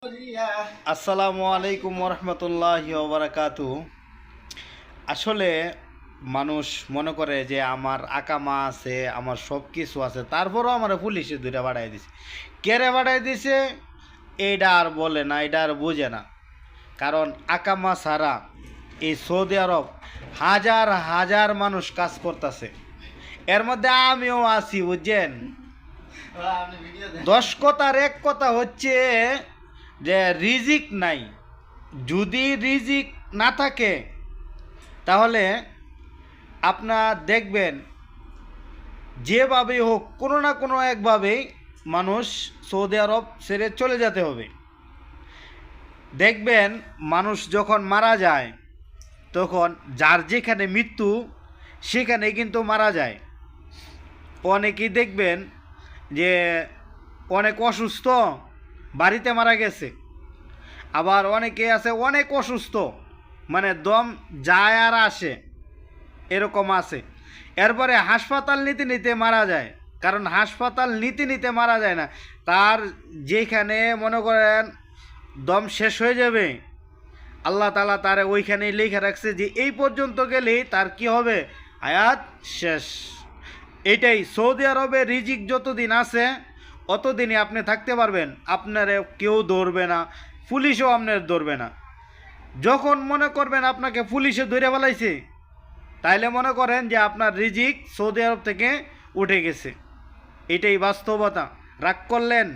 আসসালামু আলাইকুম রহমতুল্লাহি ওবারাকাতু। আসলে মানুষ মনে করে যে আমার আকামা আছে, আমার সব কিছু আছে, তারপরও আমার পুলিশে দুইটা বাড়াই দিছে। কেড়ে বাড়াই দিছে এইটা আর বলে না, এটা আর বোঝে না। কারণ আকামা ছাড়া এই সৌদি আরব হাজার হাজার মানুষ কাজ করতেছে, এর মধ্যে আমিও আছি, বুঝছেন। 10 কথার এক কথা হচ্ছে যে রিজিক নাই। যদি রিজিক না থাকে তাহলে আপনার দেখবেন যেভাবেই হোক কোনো না কোনো একভাবেই মানুষ সৌদি আরব ছেড়ে চলে যেতে হবে। দেখবেন মানুষ যখন মারা যায় তখন যার যেখানে মৃত্যু সেখানে কিন্তু মারা যায়। অনেকেই দেখবেন যে অনেক অসুস্থ, বাড়িতে মারা গেছে। আবার অনেকে আছে অনেক অসুস্থ, মানে দম যায় আর আসে, এরকম আছে। এরপরে হাসপাতাল নিতে নিতে মারা যায়। কারণ হাসপাতাল নিতে নিতে মারা যায় না, তার যেখানে মনে করেন দম শেষ হয়ে যাবে, আল্লাহ তাআলা তার ওইখানেই লিখে রাখছে যে এই পর্যন্ত গেলেই তার কি হবে, হায়াত শেষ। এটাই সৌদি আরবে রিজিক যতদিন আছে অতদিনই আপনি থাকতে পারবেন, আপনার কেউ ধরবে না, পুলিশও আপনার ধরবে না। যখন মনে করবেন আপনাকে পুলিশে ধরে ফেলাইছে, তাইলে মনে করেন যে আপনার রিজিক সৌদি আরব থেকে উঠে গেছে। এটাই বাস্তবতা। রাগ করলেন?